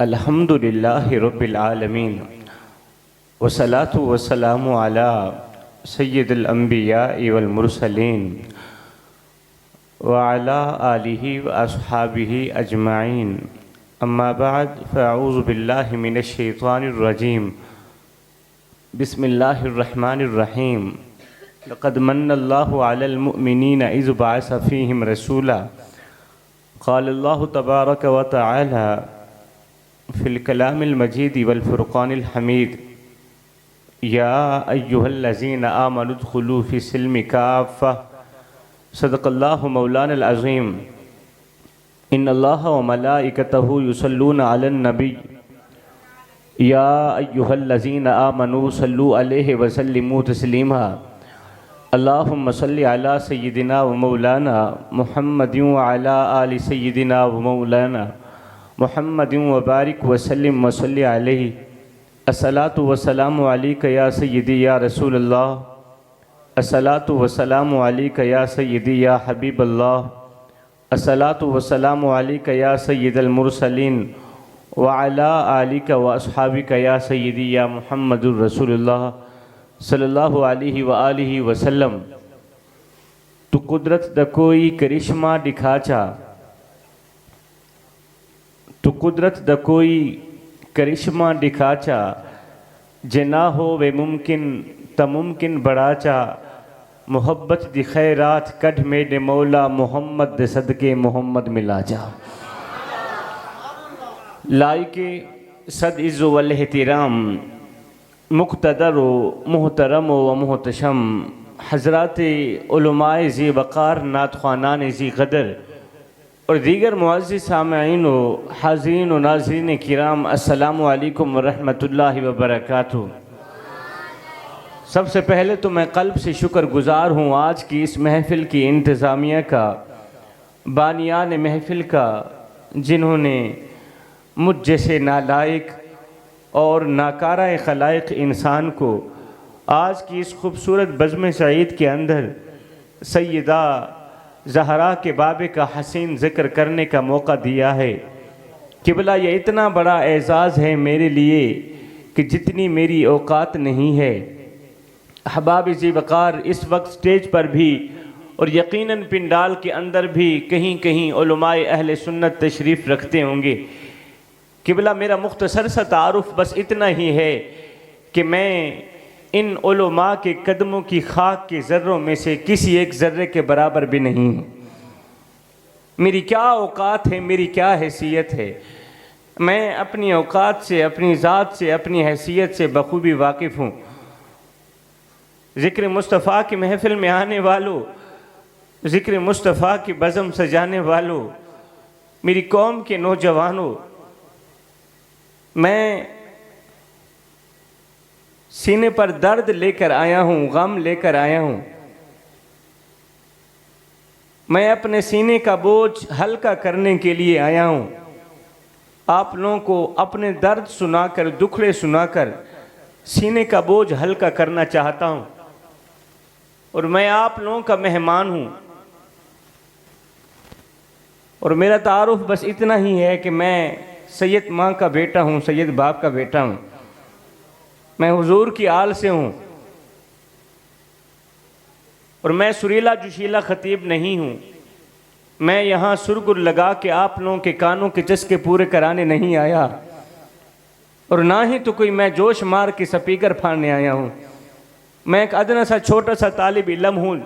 अल्हम्दुलिल्लाहि रब्बिल आलमीन वस्सलातु वस्सलामु अला सय्यिदिल अंबिया'i वल मुरसलीन व अला आलिहि व अस्हाबिहि अजमाइन अम्मा बाद फ़अऊज़ु बिल्लाहि मिनश शैतानिर रजीम बिस्मिल्लाहिर रहमानिर रहीम लक़द मन्नल्लाहु अलल मुअमिनीना इज़ बअस फ़ीहिम रसूला क़ालल्लाहु तबारक व तआला फ़िल कलामिल मजीद वल फ़ुरक़ानिल हमीद या अय्युहल्लज़ीना आमनु उद्ख़ुलू फ़िस्सिल्मि काफ़्फ़ा सदक़ल्लाहु मौलानल अज़ीम इन्नल्लाहा व मलाइकतहु युसल्लूना अलन नबी या अय्युहल्लज़ीना आमनु सल्लु अलैहि व सल्लिमू तस्लीमा अल्लाहुम्मा सल्लि अला सय्यिदिना व मौलाना मुहम्मदिन व अला आलि सय्यिदिना व मौलाना मुहम्मदिन व बारिक व सल्लिम व सल्लि अलैहि अस्सलातु व सलामु अलैका या सय्यिदी या रसूलल्लाह अस्सलातु व सलामु अलैका या सय्यिदी या हबीबल्लाह अस्सलातु व सलामु अलैका या सय्यिदल मुरसलीन व अला आलिका व अस्हाबिका या सय्यिदी या मुहम्मदुर रसूलुल्लाह सल्लल्लाहु अलैहि व आलिहि वसल्लम। तू कुदरत दा कोई करिश्मा दिखाचा, तू कुदरत दा कोई करिश्मा दिखाचा, जे ना हो वे मुमकिन त मुमकिन बढ़ाचा, मोहब्बत दी खैरात कढ़ मेरे मौला मोहम्मद दे सदके मोहम्मद मिला जा। लाइके सद इज़्ज़ो वल एहतिराम मुक़्तदर मुहतरम व मुहतशम हज़रात उलमाए ज़ी वक़ार नातख़्वानान ज़ी क़दर और दीगर मुअज़्ज़िज़ सामईन व हाज़रीन व नाज़रीन किराम अस्सलामु अलैकुम व रहमतुल्लाहि व बरकातुहू। सबसे पहले तो मैं क़ल्ब से शुक्रगुज़ार हूँ आज की इस महफ़िल की इंतज़ामिया का, बानियान महफ़िल का, जिन्होंने मुझ जैसे नालायक और नाकारा खलाइक इंसान को आज की इस खूबसूरत बज़्म सईद के अंदर सैयदा ज़हरा के बाबे का हसीन ज़िक्र करने का मौका दिया है। क़िबला ये इतना बड़ा एज़ाज़ है मेरे लिए कि जितनी मेरी औकात नहीं है। अहबाब ज़ी वक़ार इस वक्त स्टेज पर भी और यकीनन पिंडाल के अंदर भी कहीं कहीं उलमाए अहले सुन्नत तशरीफ़ रखते होंगे। क़िबला मेरा मुख्तसर सा तारुफ़ बस इतना ही है कि मैं इन उलमा के कदमों की खाक के ज़र्रों में से किसी एक ज़र्रे के बराबर भी नहीं हूँ। मेरी क्या औकात है, मेरी क्या हैसियत है। मैं अपनी औकात से, अपनी ज़ात से, अपनी हैसियत से बखूबी वाकिफ़ हूँ। ज़िक्र मुस्तफ़ा की महफ़िल में आने वालों, ज़िक्र मुस्तफ़ा की बज़म सजाने वालों, मेरी कौम के नौजवानों, मैं सीने पर दर्द लेकर आया हूँ, गम लेकर आया हूँ। मैं अपने सीने का बोझ हल्का करने के लिए आया हूँ। आप लोगों को अपने दर्द सुनाकर, दुखड़े सुनाकर सीने का बोझ हल्का करना चाहता हूँ। और मैं आप लोगों का मेहमान हूँ और मेरा तारुफ़ बस इतना ही है कि मैं सैयद माँ का बेटा हूँ, सैयद बाप का बेटा हूँ। मैं हुजूर की आल से हूँ और मैं सुरीला जोशीला ख़तीब नहीं हूँ। मैं यहाँ सुरगुल लगा के आप लोगों के कानों के चस्के पूरे कराने नहीं आया और ना ही तो कोई मैं जोश मार के स्पीकर फाड़ने आया हूँ। मैं एक अदना सा छोटा सा तालिब इल्म हूँ,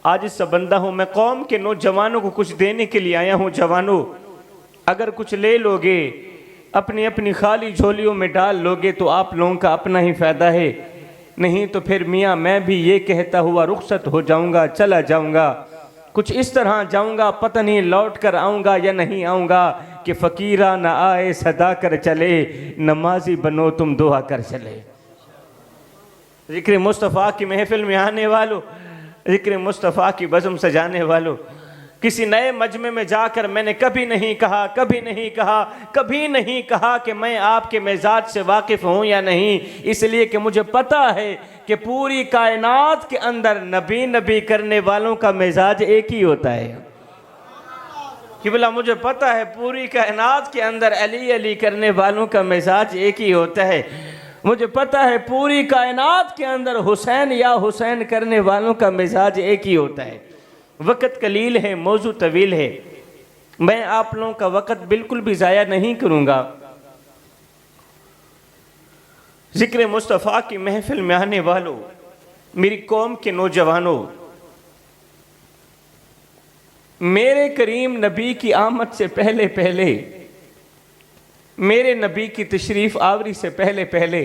आज सा बंदा हूँ। मैं कौम के नौजवानों को कुछ देने के लिए आया हूँ। जवानों, अगर कुछ ले लोगे, अपनी अपनी खाली झोलियों में डाल लोगे तो आप लोगों का अपना ही फ़ायदा है, नहीं तो फिर मियाँ मैं भी ये कहता हुआ रुखसत हो जाऊँगा, चला जाऊँगा। कुछ इस तरह जाऊँगा, पता नहीं लौट कर आऊँगा या नहीं आऊँगा कि फ़कीरा न आए सदा कर चले, नमाजी बनो तुम दुआ कर चले। ज़िक्र मुस्तफ़ा की महफ़िल में आने वालों, ज़िक्र मुस्तफ़ा की बज़म सजाने वालों, किसी नए मजमे में जाकर मैंने कभी नहीं कहा, कभी नहीं कहा, कभी नहीं कहा कि मैं आपके मिजाज से वाकिफ़ हूँ या नहीं, इसलिए कि मुझे पता है कि पूरी कायनात के अंदर नबी नबी करने वालों का मिजाज एक ही होता है। किबला मुझे पता है पूरी कायनात के अंदर अली अली करने वालों का मिजाज एक ही होता है। मुझे पता है पूरी कायनात के अंदर हुसैन या हुसैन करने वालों का मिजाज एक ही होता है। वक़्त कलील है, मौजू तवील है, मैं आप लोगों का वक़्त बिल्कुल भी ज़ाया नहीं करूँगा। ज़िक्र मुस्तफ़ा की महफिल में आने वालों, मेरी कौम के नौजवानों, मेरे करीम नबी की आमद से पहले पहले, मेरे नबी की तशरीफ़ आवरी से पहले पहले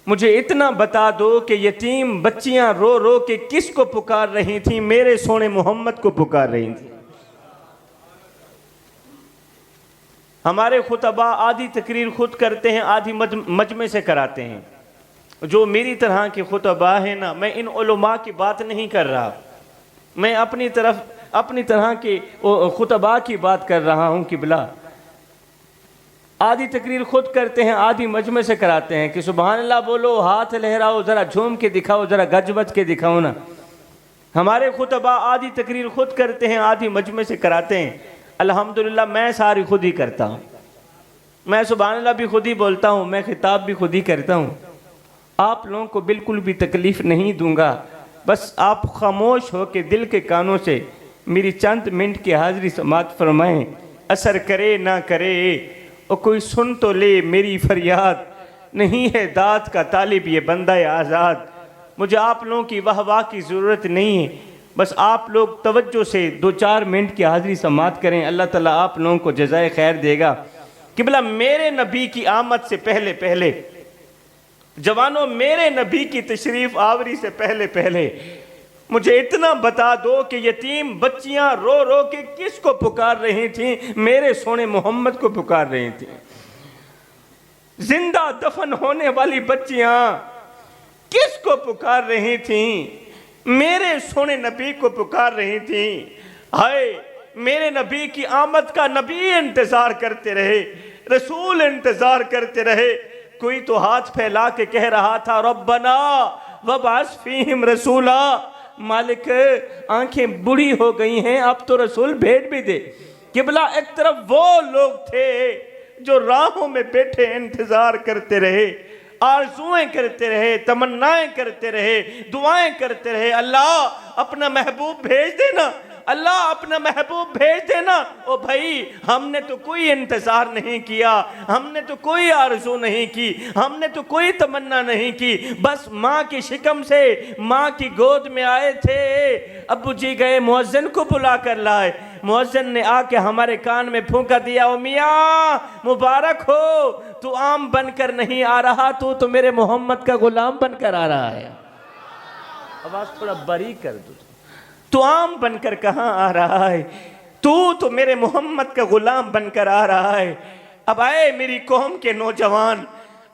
मुझे इतना बता दो कि यतीम बच्चियां रो रो के किसको पुकार रही थी? मेरे सोने मोहम्मद को पुकार रही थी। हमारे खुतबा आधी तकरीर खुद करते हैं, आधी मजमे से कराते हैं। जो मेरी तरह के खुतबा है ना, मैं इन उलमा की बात नहीं कर रहा, मैं अपनी तरह के खुतबा की बात कर रहा हूँ। किबला आधी तकरीर खुद करते हैं, आधी मजमे से कराते हैं कि सुबहान अल्लाह बोलो, हाथ लहराओ, ज़रा झूम के दिखाओ, ज़रा गज बज के दिखाओ ना। हमारे खुतबा आधी तकरीर खुद करते हैं, आधी मजमे से कराते हैं। अल्हम्दुलिल्लाह मैं सारी खुद ही करता हूँ, मैं सुबहान अल्लाह भी खुद ही बोलता हूँ, मैं खिताब भी खुद ही करता हूँ। आप लोगों को बिल्कुल भी तकलीफ़ नहीं दूंगा, बस आप खामोश हो के दिल के कानों से मेरी चंद मिनट की हाज़िरी समात फरमाएँ। असर करे ना करे और कोई सुन तो ले मेरी फरियाद, नहीं है दात का तालिब ये बंदा आज़ाद। मुझे आप लोगों की वाह वाह की ज़रूरत नहीं है, बस आप लोग तवज्जो से 2-4 मिनट की हाज़िरी समात करें, अल्लाह ताला आप लोगों को जज़ाए खैर देगा। किबला मेरे नबी की आमद से पहले पहले, जवानों मेरे नबी की तशरीफ़ आवरी से पहले पहले मुझे इतना बता दो कि यतीम बच्चियां रो रो के किसको पुकार रही थी? मेरे सोने मोहम्मद को पुकार रही थी। जिंदा दफन होने वाली बच्चियां किसको पुकार रही थी? मेरे सोने नबी को पुकार रही थी। हाय, मेरे नबी की आमद का नबी इंतजार करते रहे, रसूल इंतजार करते रहे। कोई तो हाथ फैला के कह रहा था, रब्बना वबअस फीहिम रसूला, मालिक आंखें बूढ़ी हो गई हैं, अब तो रसूल भेज भी दे। किबला एक तरफ वो लोग थे जो राहों में बैठे इंतजार करते रहे, आरज़ुएं करते रहे, तमन्नाएं करते रहे, दुआएं करते रहे, अल्लाह अपना महबूब भेज देना, अल्लाह अपना महबूब भेज देना। ओ भाई, हमने तो कोई इंतजार नहीं किया, हमने तो कोई आरज़ू नहीं की, हमने तो कोई तमन्ना नहीं की, बस माँ की शिकम से माँ की गोद में आए थे। अब्बू जी गए मुअज्जिन को बुला कर लाए, मुअज्जिन ने आके हमारे कान में फूंका दिया, ओ मियाँ मुबारक हो, तू आम बनकर नहीं आ रहा, तू तो मेरे मोहम्मद का गुलाम बनकर आ रहा है। आवाज थोड़ा बारीक कर दो। तू आम बनकर कहाँ आ रहा है? तू तो मेरे मोहम्मद का गुलाम बनकर आ रहा है। अब आए मेरी कौम के नौजवान,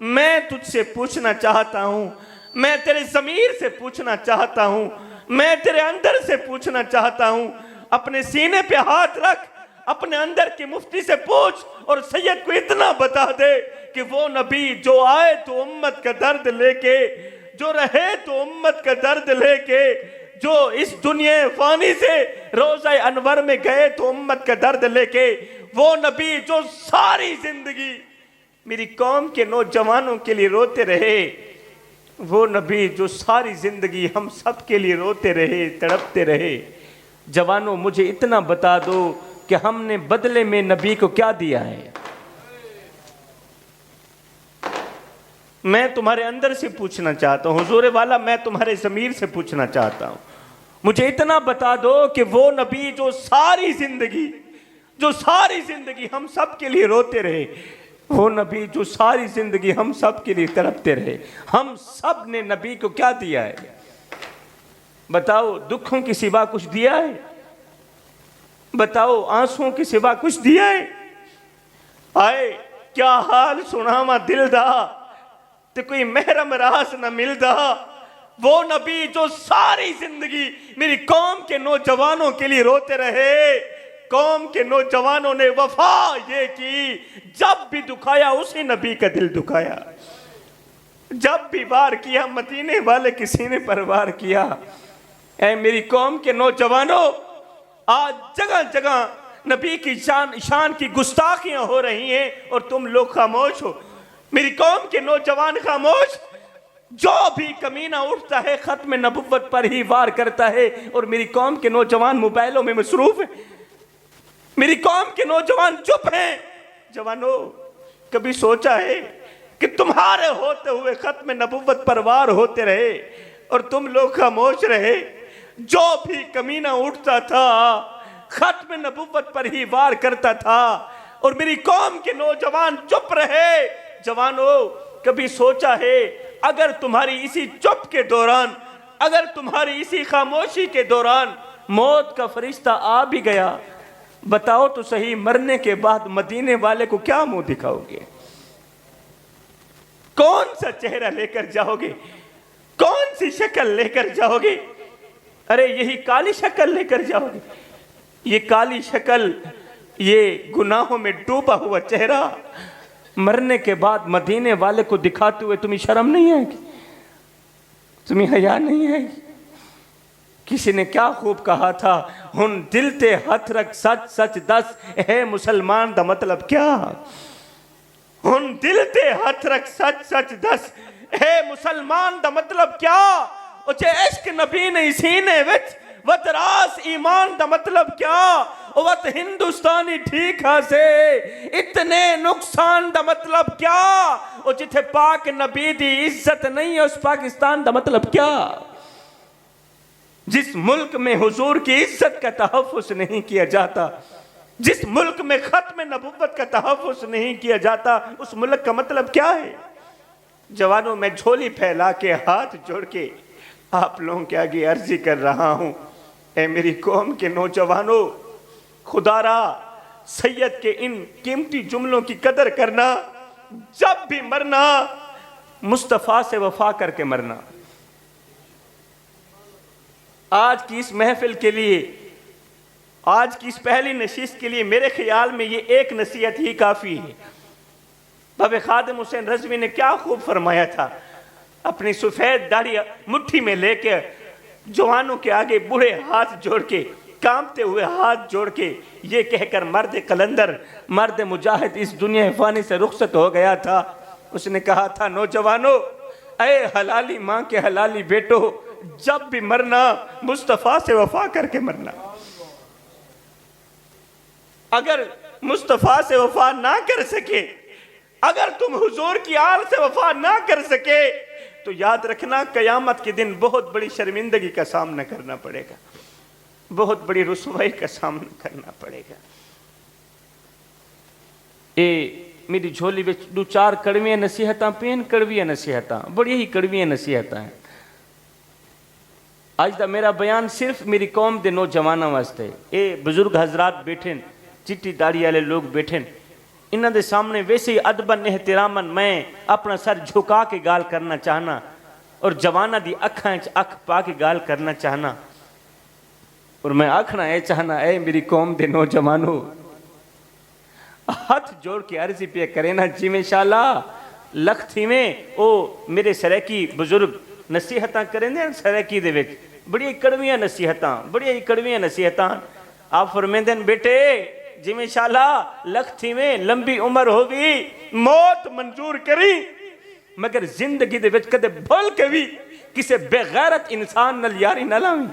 मैं तुझसे पूछना चाहता हूँ, मैं तेरे ज़मीर से पूछना चाहता हूँ, मैं तेरे अंदर से पूछना चाहता हूँ। अपने सीने पे हाथ रख, अपने अंदर की मुफ्ती से पूछ और सैयद को इतना बता दे कि वो नबी जो आए तो उम्मत का दर्द लेके, जो रहे तो उम्मत का दर्द लेके, जो इस दुनिया फानी से रोज़ा अनवर में गए तो उम्मत का दर्द लेके, वो नबी जो सारी जिंदगी मेरी कौम के नौजवानों के लिए रोते रहे, वो नबी जो सारी जिंदगी हम सब के लिए रोते रहे, तड़पते रहे। जवानों मुझे इतना बता दो कि हमने बदले में नबी को क्या दिया है? मैं तुम्हारे अंदर से पूछना चाहता हूँ हुजूर वाला, मैं तुम्हारे ज़मीर से पूछना चाहता हूँ। मुझे इतना बता दो कि वो नबी जो सारी जिंदगी हम सब के लिए रोते रहे, वो नबी जो सारी जिंदगी हम सब के लिए तड़पते रहे, हम सब ने नबी को क्या दिया है? बताओ, दुखों की सिवा कुछ दिया है? बताओ, आंसुओं की सिवा कुछ दिया है? आए क्या हाल सुनावा दिल दा, ते कोई महरम रास न मिलदा। वो नबी जो सारी जिंदगी मेरी कौम के नौजवानों के लिए रोते रहे, कौम के नौजवानों ने वफा ये की, जब भी दुखाया उसी नबी का दिल दुखाया, जब भी वार किया मदीने वाले किसी ने पर वार किया। ऐ मेरी कौम के नौजवानों, आज जगह जगह नबी की शान की गुस्ताखियां हो रही हैं और तुम लोग खामोश हो। मेरी कौम के नौजवान खामोश। जो भी कमीना उठता है खत्म नबुव्वत पर ही वार करता है और मेरी कौम के नौजवान मोबाइलों में मसरूफ है। मेरी कौम के नौजवान चुप हैं। जवानों, कभी सोचा है कि तुम्हारे होते हुए खत्म नबुव्वत पर वार होते रहे और तुम लोग खामोश रहे? जो भी कमीना उठता था खत्म नबुव्वत पर ही वार करता था और मेरी कौम के नौजवान चुप रहे। जवानों, कभी सोचा है अगर तुम्हारी इसी चुप के दौरान, अगर तुम्हारी इसी खामोशी के दौरान मौत का फरिश्ता आ भी गया, बताओ तो सही, मरने के बाद मदीने वाले को क्या मुंह दिखाओगे? कौन सा चेहरा लेकर जाओगे? कौन सी शक्ल लेकर जाओगे? अरे यही काली शक्ल लेकर जाओगे। ये काली शक्ल, ये गुनाहों में डूबा हुआ चेहरा मरने के बाद मदीने वाले को दिखाते हुए तुम्हें शर्म नहीं आएगी? तुम्हें हया नहीं आएगी? किसी ने क्या खूब कहा था, हुन दिल ते हथ रख सच सच दस, है मुसलमान दा मतलब क्या? हुन दिल ते हथ रख सच सच दस, है मुसलमान दा मतलब क्या? उचे इश्क नबी ने सीने विच वत रास ईमान दा मतलब क्या? वत हिंदुस्तानी ठीक से इतने नुकसान दा मतलब क्या? और जिथे पाक नबी दी इज्जत नहीं है उस पाकिस्तान दा मतलब क्या? जिस मुल्क में हुजूर की इज्जत का तहफ्फुज़ नहीं किया जाता, जिस मुल्क में खत्म नबुव्वत का तहफ्फुज़ नहीं किया जाता, उस मुल्क का मतलब क्या है? जवानों, मैं झोली फैला के हाथ जोड़ के आप लोगों के आगे अर्जी कर रहा हूं, ए मेरी कौम के नौजवानों, खुदारा सैयद के इन कीमती जुमलों की कदर करना। जब भी मरना मुस्तफ़ा से वफा करके मरना। आज की इस महफिल के लिए, आज की इस पहली नशिस्त के लिए मेरे ख्याल में ये एक नसीहत ही काफ़ी है। बाबे खादिम हुसैन रज़वी ने क्या खूब फरमाया था, अपनी सफ़ेद दाढ़ी मुट्ठी में लेकर जवानों के आगे बूढ़े हाथ जोड़ के, कांपते हुए हाथ जोड़ के ये कहकर मर्द कलंदर, मर्द मुजाहिद इस दुनिया फ़ानी से रुखसत हो गया था। उसने कहा था, नौजवानों, ऐ हलाली माँ के हलाली बेटो, जब भी मरना मुस्तफ़ा से वफा करके मरना। अगर मुस्तफ़ा से वफा ना कर सके, अगर तुम हुजूर की आल से वफा ना कर सके, तो याद रखना कयामत के दिन बहुत बड़ी शर्मिंदगी का सामना करना पड़ेगा, बहुत बड़ी रुसवाई का सामना करना पड़ेगा। ए मेरी झोली विच दो चार कड़वियां नसीहतां पेन, कड़वियां नसीहतां, बड़ी ही कड़वियां नसीहतां हैं। आज दा मेरा बयान सिर्फ मेरी कौम दे नौजवानों वास्ते। ये बुजुर्ग हजरात बैठे, चिट्टी दाढ़ी वाले लोग बैठे, इन्हों के सामने वैसे ही अदबन एहतरामन मैं अपना सर झुका के गाल करना चाहना और जवाना दी अखां च अख पा के गाल करना चाहना। और मैं आखना यह चाहना, ए मेरी कौम के नौजवानों, हाथ जोड़ के अर्जी पे करे ना, जिमें शाला लख थी में ओ मेरे सरैकी बुजुर्ग नसीहतां करें दे सरैकी दे विच बड़ी कड़वियां नसीहतां, बड़ी कड़वियां नसीहतां। आप फरमांदे ने, बेटे जिमें शाला लख थी में लंबी उम्र होगी, मौत मंजूर करी, मगर जिंदगी दे विच कदे भूल के भी किसी बेगैरत इंसान नाल यारी ना लावी।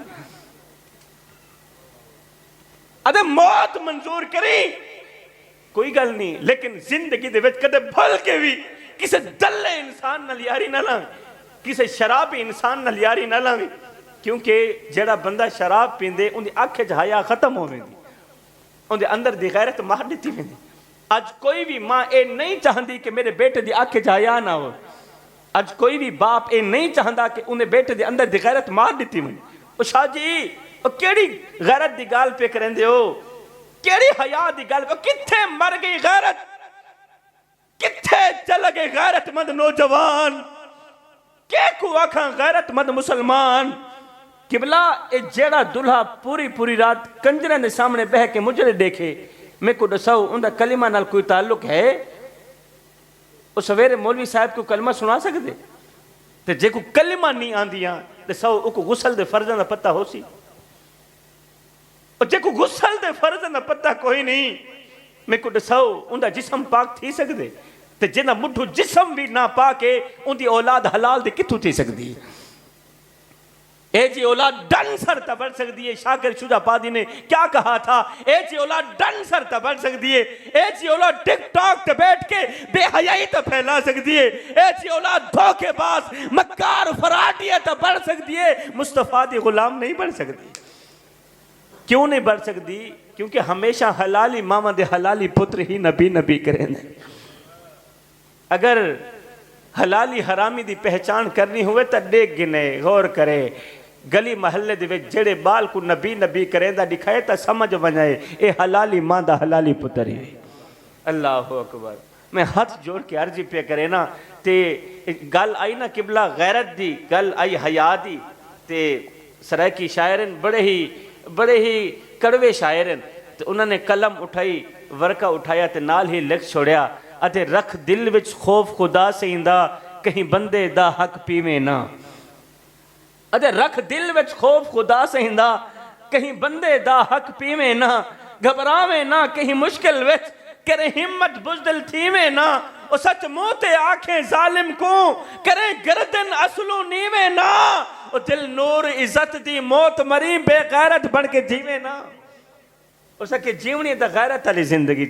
अदे मौत मंजूर करी कोई गल नहीं, लेकिन जिंदगी दे विच कदे भूल के भी किसी दल्ले इंसान नाल यारी ना लावी, किसी शराबी इंसान नाल यारी ना लावी। क्योंकि जेड़ा बंदा शराब पींदे उनकी अख च हया खत्म हो वेंदी, उनके अंदर दी गैरत मार दी वेंदी। अज कोई भी मां ये नहीं चाहती कि मेरे बेटे की अख च हया ना हो। अज कोई भी बाप ये नहीं चाहता कि उन्हें बेटे के अंदर दी गैरत मार दी वनी। शाह जी केड़ी गैरत की गाल पे करेंदे हो, केड़ी हया की गल, किथे मर गई गैरत, किथे चल गए गैरतमंद नौजवान, के को आखा गैरतमंद मुसलमान। किबला ए जेड़ा दुल्हा पूरी पूरी रात कंजरे के सामने बह के मुझे देखे, मैं को दसाओ उनका कलिमा नाल कोई ताल्लुक है? वो सवेरे मौलवी साहब को कलमा सुना सकते? तो जे को कलिमा नहीं आंदियां तो सौ उको गुसल दे फर्जां दा पता हो सी। और जेको गुसल दे फर्ज ना पता कोई नहीं मैं को दसो उनका जिस्म पाक थी सकदे ते जिना मुठू जिस्म भी ना पाके उनकी औलाद हलाल दे किथों थी सकदी ए जी औलाद डन सर तब बढ़ सकती है। शाकिर शुजा पादी ने क्या कहा था, ए जी औलाद डन सर तब बढ़ सकती है, ए जी औलाद टिकटॉक पे बैठ के बेहयाई तो फैला सकती है, ए जी औलाद धोखेबाज मक्कार फराटिया तो बढ़ सकती है, मुस्तफा दी गुलाम नहीं बढ़ सकती। क्यों नहीं बढ़ सकती? क्योंकि हमेशा हलाली मामा दे हलाली पुत्र ही नबी नबी करें। अगर हलाली हरामी दी पहचान करनी हुए तो देख गिने गौर करे गली महल्ले दे विच जेड़े बाल को नबी नबी करेंदा दिखाए तो समझ वजाए ए हलाली मां दा हलाली पुत्र ही। अल्लाह अकबर। मैं हाथ जोड़ के अर्जी पे करे ना ते गल आई ना किबला गैरत दी गल आई हया दी ते सरायकी शायरन बड़े ही कड़वे शायरन तो उन्होंने कलम उठाई वर्का उठाया ते नाल ही लिख छोड़िया अते रख दिल विच खौफ खुदा से इंदा कहीं बंदे दा हक पीवे ना। अते रख दिल विच खौफ खुदा से इंदा कहीं बंदे दा हक पीवे ना। घबरावे ना कहीं मुश्किल विच करे हिम्मत बुजदिल थीवे ना। ओ सच मुंह ते आखे जालिम को करे गर्दन असलू नीवे ना। ओ दिल नूर इज्जत दी मौत मरी बेगैरत बन के जीवे ना। उसके जीवनी दा गैरत वाली जिंदगी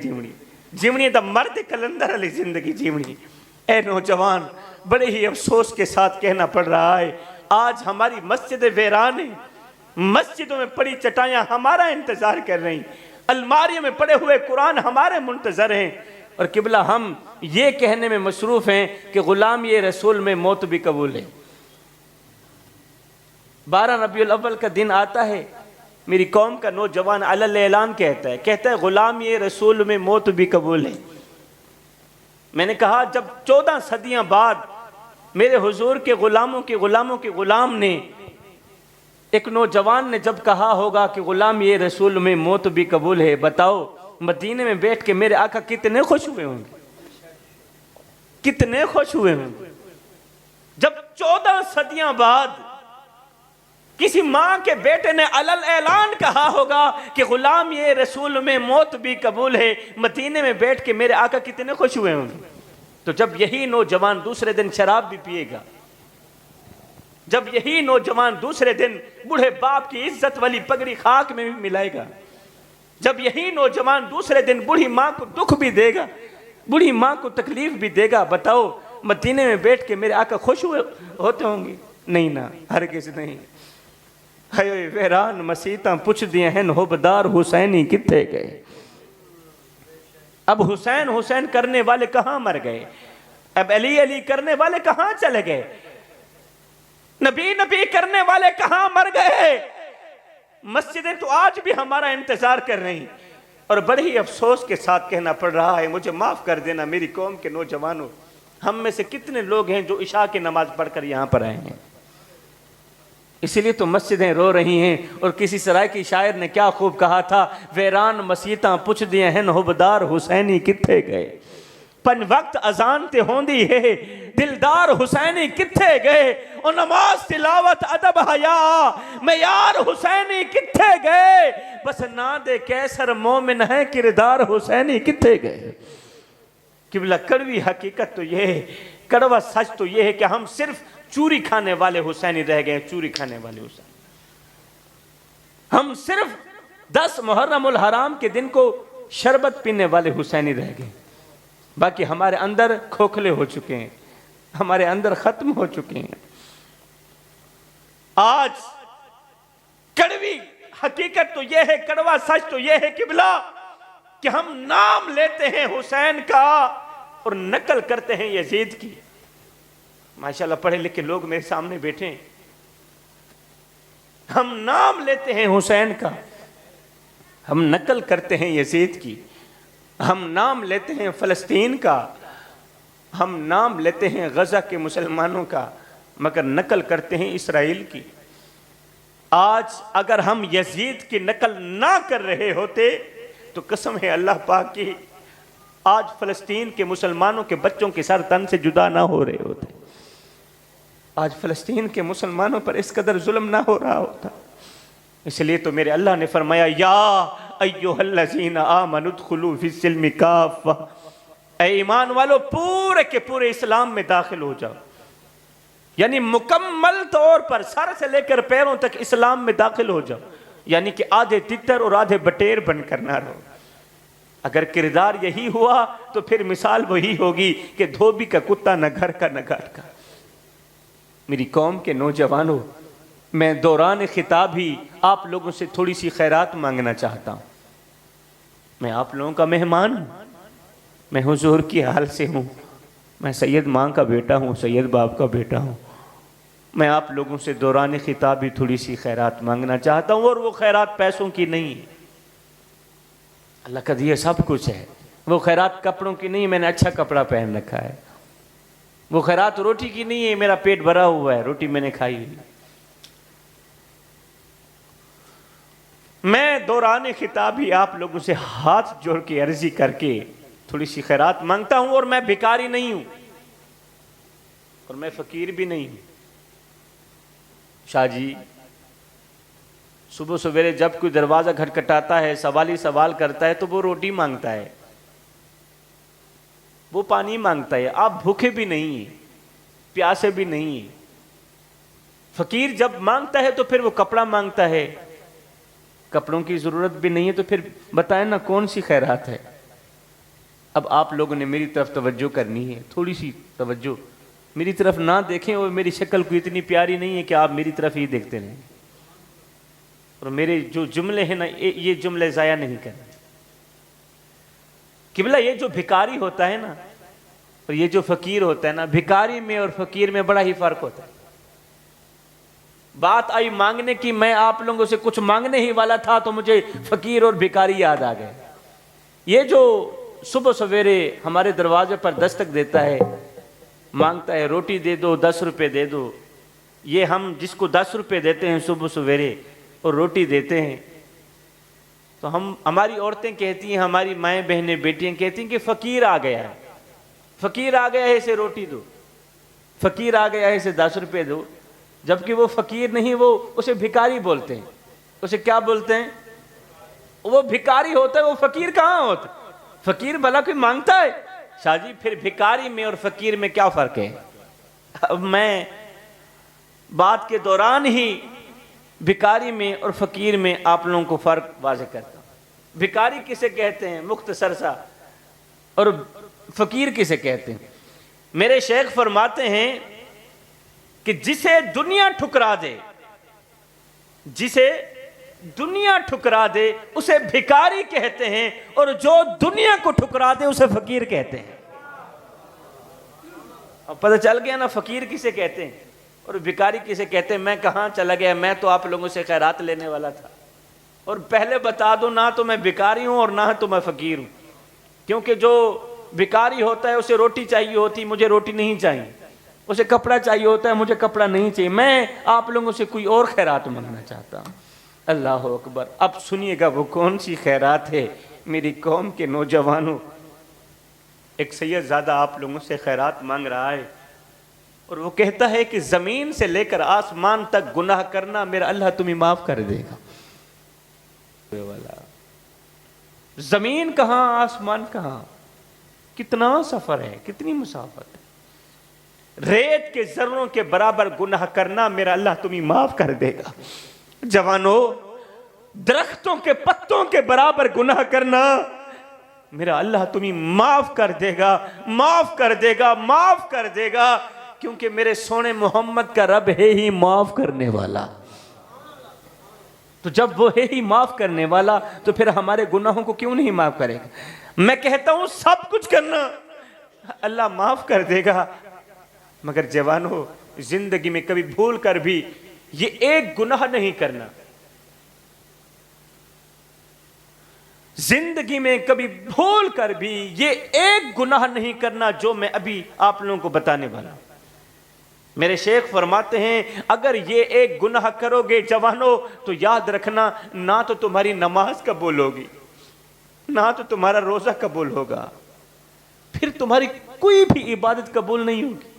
जीवनी दा मर्द कलंदर वाली जिंदगी जीवनी। ए नौजवान बड़े ही अफसोस के साथ कहना पड़ रहा है आज हमारी मस्जिद वीरान है। मस्जिदों में पड़ी चटाइयां हमारा इंतजार कर रही, अलमारियों में पड़े हुए कुरान हमारे मुंतजर हैं और किबला हम ये कहने में मसरूफ हैं कि गुलाम ये रसूल में मौत भी कबूल है। 12 रबीउल अव्वल का दिन आता है, मेरी कौम का नौजवान अलल ऐलान कहता है गुलाम ये रसूल में मौत भी कबूल है। मैंने कहा जब 14 सदियां बाद मेरे हुजूर के गुलामों के गुलाम ने एक नौजवान ने जब कहा होगा कि गुलाम ये रसूल में मौत भी कबूल है, बताओ मदीने में बैठ के मेरे आका कितने खुश हुए होंगे, कितने खुश हुए होंगे। जब 14 सदियां बाद किसी मां के बेटे ने अलल ऐलान कहा होगा कि गुलाम ये रसूल में मौत भी कबूल है, मदीने में बैठ के मेरे आका कितने खुश हुए होंगे। तो जब यही नौजवान दूसरे दिन शराब भी पिएगा, जब यही नौजवान दूसरे दिन बूढ़े बाप की इज्जत वाली पगड़ी खाक में भी मिलाएगा, जब यही नौजवान दूसरे दिन बूढ़ी मां को दुख भी देगा, बूढ़ी मां को तकलीफ भी देगा, बताओ मदीने में बैठ के मेरे आका खुश हुए होते होंगे? नहीं ना, हरगिज़ नहीं। हाय वैरान मसीता पुछ दिए हैं होबदार हुसैनी किथे गए। अब हुसैन हुसैन करने वाले कहां मर गए, अब अली अली करने वाले कहां चले गए, नबी नबी करने वाले कहां मर गए। मस्जिदें तो आज भी हमारा इंतजार कर रही और बड़े ही अफसोस के साथ कहना पड़ रहा है, मुझे माफ कर देना मेरी कौम के नौजवानों, हम में से कितने लोग हैं जो इशा की नमाज पढ़कर यहां पर आए हैं। इसीलिए तो मस्जिदें रो रही हैं। और किसी सराय की शायर ने क्या खूब कहा था, वैरान मसीता पुछ दिए हैं होबदार हुसैनी किथे गए। पन वक्त अजान ते होंदी है दिलदार हुसैनी किथे गए। और नमाज तिलावत अदब हया मैं यार हुसैनी किथे गए। बस ना दे कैसर मोमिन है किरदार हुसैनी किथे गए। किबला कड़वी हकीकत तो यह है, कड़वा सच तो यह है कि हम सिर्फ चूरी खाने वाले हुसैनी रह गए, चूरी खाने वाले हुसैन। हम सिर्फ 10 मुहर्रमुल हराम के दिन को शरबत पीने वाले हुसैनी रह गए, बाकी हमारे अंदर खोखले हो चुके हैं, हमारे अंदर खत्म हो चुके हैं। आज कड़वी हकीकत तो यह है, कड़वा सच तो यह है किबला कि हम नाम लेते हैं हुसैन का और नकल करते हैं यजीद की। माशाल्लाह पढ़े लिखे लोग मेरे सामने बैठे हैं, हम नाम लेते हैं हुसैन का, हम नकल करते हैं यजीद की, हम नाम लेते हैं फ़लस्तीन का, हम नाम लेते हैं गजा के मुसलमानों का, मगर नकल करते हैं इसराइल की। आज अगर हम यजीद की नकल ना कर रहे होते तो कसम है अल्लाह पाक की, आज फ़लस्तीन के मुसलमानों के बच्चों के सर तन से जुदा ना हो रहे होते, आज फ़लस्तीन के मुसलमानों पर इस कदर जुल्म ना हो रहा होता। इसलिए तो मेरे अल्लाह ने फरमाया या अय्युहल्लज़ीना आमनु उदखुलू फिस्सिल्मि काफ़ा, ऐ ईमान वालो पूरे के पूरे इस्लाम में दाखिल हो जाओ। यानी मुकम्मल तौर पर सर से लेकर पैरों तक इस्लाम में दाखिल हो जाओ, यानी कि आधे तितर और आधे बटेर बनकर ना रहो। अगर किरदार यही हुआ तो फिर मिसाल वही होगी कि धोबी का कुत्ता न घर का न घाट का। मेरी कौम के नौजवानों, मैं दौरान खिताब ही आप लोगों से थोड़ी सी खैरात मांगना चाहता हूँ। मैं आप लोगों का मेहमान हूँ, मैं हुजूर की हाल से हूँ, मैं सैयद माँ का बेटा हूँ, सैयद बाप का बेटा हूँ। मैं आप लोगों से दौरान खिताब ही थोड़ी सी खैरात मांगना चाहता हूँ, और वो खैरात पैसों की नहीं है, अल्लाह का दिया सब कुछ है। वो खैरात कपड़ों की नहीं, मैंने अच्छा कपड़ा पहन रखा है। वो खैरात रोटी की नहीं है, मेरा पेट भरा हुआ है, रोटी मैंने खाई हुई। मैं दौरान खिताब ही आप लोगों से हाथ जोड़ के अर्जी करके थोड़ी सी खैरात मांगता हूं। और मैं भिखारी नहीं हूं और मैं फकीर भी नहीं हूं। शाह जी, सुबह सवेरे जब कोई दरवाजा खटखटाता है, सवाल ही सवाल करता है, तो वो रोटी मांगता है, वो पानी मांगता है। आप भूखे भी नहीं है, प्यासे भी नहीं है। फकीर जब मांगता है तो फिर वो कपड़ा मांगता है, कपड़ों की जरूरत भी नहीं है, तो फिर बताएं ना कौन सी खैरात है। अब आप लोगों ने मेरी तरफ तवज्जो करनी है, थोड़ी सी तवज्जो। मेरी तरफ ना देखें, और मेरी शक्ल को इतनी प्यारी नहीं है कि आप मेरी तरफ ही देखते रहें। और मेरे जो जुमले हैं ना, ये जुमले ज़ाया नहीं करने। किबला, ये जो भिखारी होता है ना और ये जो फकीर होता है ना, भिखारी में और फकीर में बड़ा ही फर्क होता है। बात आई मांगने की, मैं आप लोगों से कुछ मांगने ही वाला था तो मुझे फकीर और भिखारी याद आ गए। ये जो सुबह सवेरे हमारे दरवाजे पर दस्तक देता है, मांगता है रोटी दे दो, 10 रुपए दे दो, ये हम जिसको 10 रुपए देते हैं सुबह सवेरे और रोटी देते हैं, तो हमारी औरतें कहती हैं, हमारी माएँ बहनें बेटियां कहती हैं कि फकीर आ गया है, फकीर आ गया है, इसे रोटी दो, फकीर आ गया है, इसे 10 रुपए दो। जबकि वो फकीर नहीं, वो उसे भिखारी बोलते हैं। उसे क्या बोलते हैं? वो भिखारी होता है, वो फकीर कहाँ होता? फकीर भला कोई मांगता है? शाह जी, फिर भिखारी में और फकीर में क्या फर्क है? अब मैं बात के दौरान ही भिखारी में और फकीर में आप लोगों को फर्क वाज़ेह करता हूं। भिखारी किसे कहते हैं मुख्तसर सा, और फकीर किसे कहते हैं? मेरे शेख फरमाते हैं कि जिसे दुनिया ठुकरा दे, जिसे दुनिया ठुकरा दे उसे भिखारी कहते हैं, और जो दुनिया को ठुकरा दे उसे फकीर कहते हैं। अब पता चल गया ना फकीर किसे कहते हैं और भिखारी किसे कहते हैं। मैं कहाँ चला गया, मैं तो आप लोगों से खैरात लेने वाला था। और पहले बता दो, ना तो मैं भिखारी हूं और ना तो मैं फकीर हूं, क्योंकि जो भिखारी होता है उसे रोटी चाहिए होती, मुझे रोटी नहीं चाहिए। उसे कपड़ा चाहिए होता है, मुझे कपड़ा नहीं चाहिए। मैं आप लोगों से कोई और खैरात मांगना चाहता हूँ। अल्लाह अकबर। अब सुनिएगा वो कौन सी खैरात है। मेरी कौम के नौजवानों, एक सैयदजादा आप लोगों से खैरात मांग रहा है और वो कहता है कि ज़मीन से लेकर आसमान तक गुनाह करना मेरा अल्लाह तुम्हें माफ़ कर देगा। ज़मीन कहाँ, आसमान कहाँ, कितना सफ़र है, कितनी मुसाफत है। रेत के जर्रों के बराबर गुनाह करना मेरा अल्लाह तुम्हें माफ़ कर देगा। जवानों, दरख्तों के पत्तों के बराबर गुनाह करना मेरा अल्लाह तुम्हें माफ़ कर देगा, माफ़ कर देगा, माफ़ कर देगा, क्योंकि मेरे सोने मोहम्मद का रब है ही माफ़ करने वाला। तो जब वो है ही माफ़ करने वाला तो फिर हमारे गुनाहों को क्यों नहीं माफ़ करेगा? मैं कहता हूं सब कुछ करना अल्लाह माफ़ कर देगा, मगर जवानों, जिंदगी में कभी भूल कर भी ये एक गुनाह नहीं करना। जिंदगी में कभी भूल कर भी ये एक गुनाह नहीं करना जो मैं अभी आप लोगों को बताने वाला हूं। मेरे शेख फरमाते हैं, अगर ये एक गुनाह करोगे जवानों, तो याद रखना, ना तो तुम्हारी नमाज कबूल होगी, ना तो तुम्हारा रोजा कबूल होगा, फिर तुम्हारी कोई भी इबादत कबूल नहीं होगी।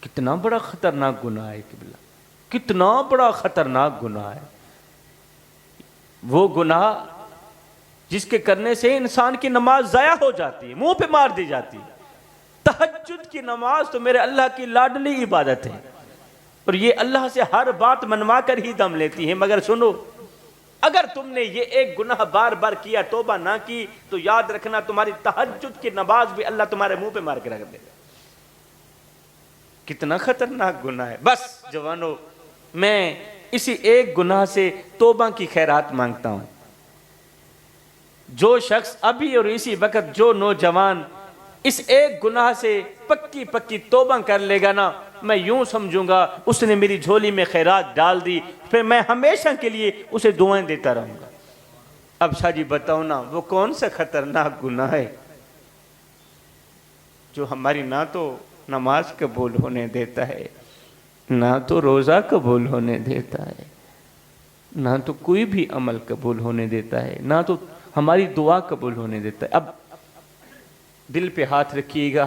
कितना बड़ा खतरनाक गुनाह है किबला। कितना बड़ा खतरनाक गुनाह है वो गुनाह जिसके करने से इंसान की नमाज ज़ाया हो जाती है, मुंह पे मार दी जाती है। तहज्जुद की नमाज तो मेरे अल्लाह की लाडली इबादत है और ये अल्लाह से हर बात मनवा कर ही दम लेती है। मगर सुनो, अगर तुमने ये एक गुनाह बार बार किया, तौबा ना की, तो याद रखना तुम्हारी तहज्जुद की नमाज भी अल्लाह तुम्हारे मुंह पे मार के रख देगा। कितना खतरनाक गुनाह है। बस जवानों, मैं इसी एक गुनाह से तौबा की खैरात मांगता हूं। जो शख्स अभी और इसी वक्त, जो नौजवान इस एक गुनाह से पक्की पक्की तौबा कर लेगा ना, मैं यूं समझूंगा उसने मेरी झोली में खैरात डाल दी, फिर मैं हमेशा के लिए उसे दुआएं देता रहूंगा। अब शाह जी बताओ ना, वो कौन सा खतरनाक गुनाह है जो हमारी ना तो नमाज कबूल होने देता है, ना तो रोज़ा कबूल होने देता है, ना तो कोई भी अमल कबूल होने देता है, ना तो हमारी दुआ कबूल होने देता है। अब दिल पे हाथ रखिएगा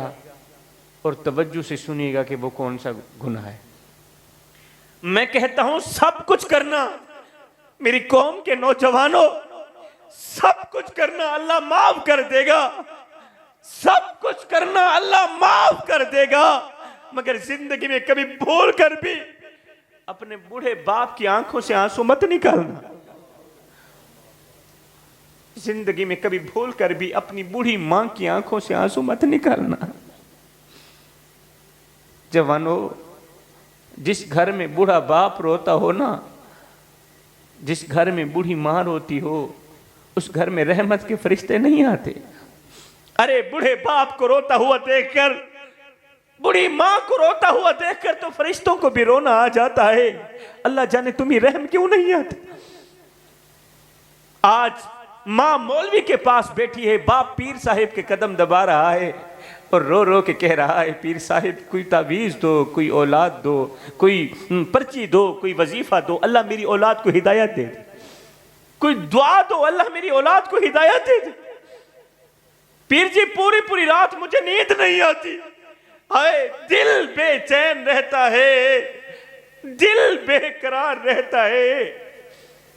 और तवज्जो से सुनिएगा कि वो कौन सा गुनाह है। मैं कहता हूं सब कुछ करना, मेरी कौम के नौजवानों, सब कुछ करना अल्लाह माफ कर देगा, सब कुछ करना अल्लाह माफ कर देगा। मगर जिंदगी में कभी भूल कर भी अपने बूढ़े बाप की आंखों से आंसू मत निकालना। जिंदगी में कभी भूल कर भी अपनी बूढ़ी मां की आंखों से आंसू मत निकालना। जवानों, जिस घर में बूढ़ा बाप रोता हो ना, जिस घर में बूढ़ी मां रोती हो, उस घर में रहमत के फरिश्ते नहीं आते। अरे बूढ़े बाप को रोता हुआ देखकर, बूढ़ी मां को रोता हुआ देखकर तो फरिश्तों को भी रोना आ जाता है। अल्लाह जाने तुम्हें रहम क्यों नहीं आते। आज मां मौलवी के पास बैठी है, बाप पीर साहिब के कदम दबा रहा है और रो रो के कह रहा है, पीर साहिब कोई तावीज़ दो, कोई औलाद दो, कोई पर्ची दो, कोई वजीफा दो, अल्लाह मेरी औलाद को हिदायत दे दे, कोई दुआ दो, अल्लाह मेरी औलाद को हिदायत दे दे। पीर जी पूरी पूरी रात मुझे नींद नहीं आती, हाय दिल बेचैन रहता है, दिल बेकरार रहता है,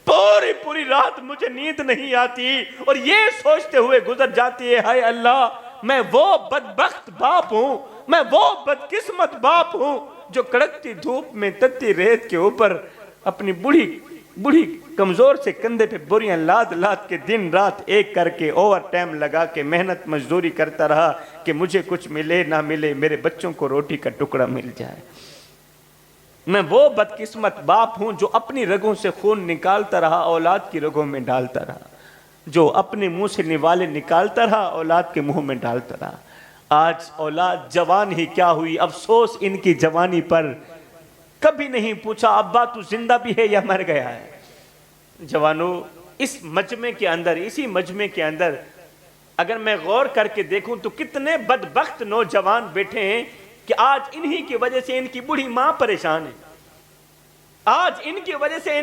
पूरी पूरी रात मुझे नींद नहीं आती और ये सोचते हुए गुजर जाती है, हाय अल्लाह मैं वो बदबख्त बाप हूं, मैं वो बदकिस्मत बाप हूं जो कड़कती धूप में तत्ती रेत के ऊपर अपनी बूढ़ी बूढ़ी कमजोर से कंधे पे बोरियां लाद लाद के दिन रात एक करके ओवर टाइम लगा के मेहनत मजदूरी करता रहा कि मुझे कुछ मिले ना मिले, मेरे बच्चों को रोटी का टुकड़ा मिल जाए। मैं वो बदकिस्मत बाप हूं जो अपनी रगों से खून निकालता रहा, औलाद की रगों में डालता रहा, जो अपने मुंह से निवाले निकालता रहा, औलाद के मुंह में डालता रहा। आज औलाद जवान ही क्या हुई, अफसोस इनकी जवानी पर। कभी नहीं पूछा अब्बा तू जिंदा भी है या मर गया है। जवानों, इस मजमे के अंदर, इसी मजमे के अंदर अगर मैं गौर करके देखूं तो कितने बदबख्त नौजवान बैठे हैं कि आज इन्हीं की वजह से इनकी बूढ़ी मां परेशान है, आज इनकी वजह से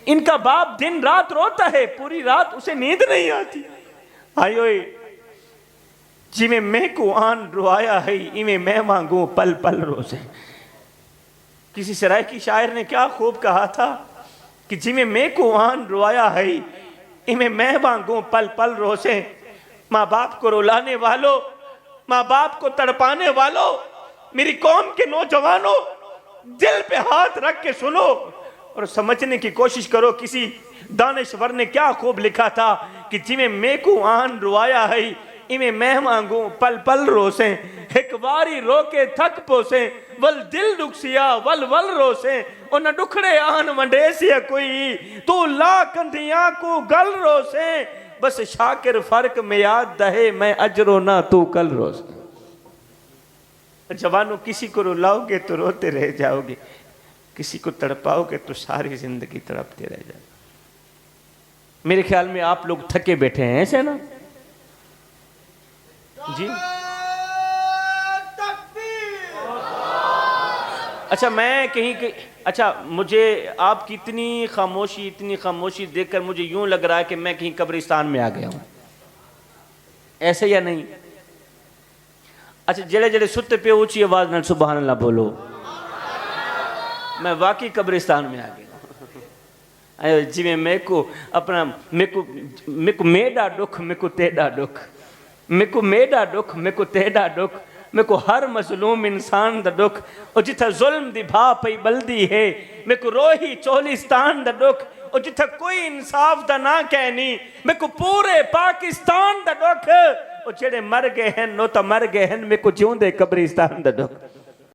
इनका बाप दिन रात रोता है, पूरी रात उसे नींद नहीं आती। आयो जिमें मैं को आन रुआया है, इमें मैं मांगू पल पल रोज़े। किसी सराय की शायर ने क्या खूब कहा था कि जिमें मैं को आन रुआया है, इमें मैं मांगू पल पल रोज़े। माँ बाप को रुलाने वालों, माँ बाप को तड़पाने वालों, मेरी कौम के नौजवानों, दिल पे हाथ रख के सुनो और समझने की कोशिश करो। किसी दानिश्वर ने क्या खूब लिखा था कि जिमें मैं को आन रुआया है, इमें मैं मांगू पल पल रोसे। एक बारी रो के थक पोसे, वल दिल दुखसिया वल वल रोसे। और न दुखड़े आन मंडेसिया कोई, तू ला कंधिया को गल रोसे। बस शाकिर फर्क में याद दहे, मैं अजरो ना तू कल रोसे। जवानों, किसी को रुलाओगे तो रोते रह जाओगे, किसी को तड़पाओगे तो सारी जिंदगी तड़पते रह जाओगे। मेरे ख्याल में आप लोग थके बैठे हैं, ऐसे ना जी? अच्छा, मैं कहीं अच्छा, मुझे आपकी इतनी खामोशी देखकर मुझे यूं लग रहा है कि मैं कहीं कब्रिस्तान में आ गया हूं, ऐसे या नहीं? अच्छा, जेड़े जेड़े सुते पे ऊंची आवाज नाल सुभान अल्लाह बोलो। मैं वाकई कब्रिस्तान में आ गया जिमें मेरे को अपना मेरे को मेरा दुख मेरे को तेरा दुख मेरे को मेरा दुख मेरे को तेरा दुख मेरे को हर मजलूम इंसान दा दुख और जिथे जुल्म दी भा पई बल्दी है मेरे को रोही चोलिस्तान दा दुख और जिथे कोई इंसाफ दा ना कहनी मेरे को पूरे पाकिस्तान दा दुख और जेड़े मर गए हैं नो तो मर गए हैं मेरे को जिਉਂदे कब्रिस्तान दा दुख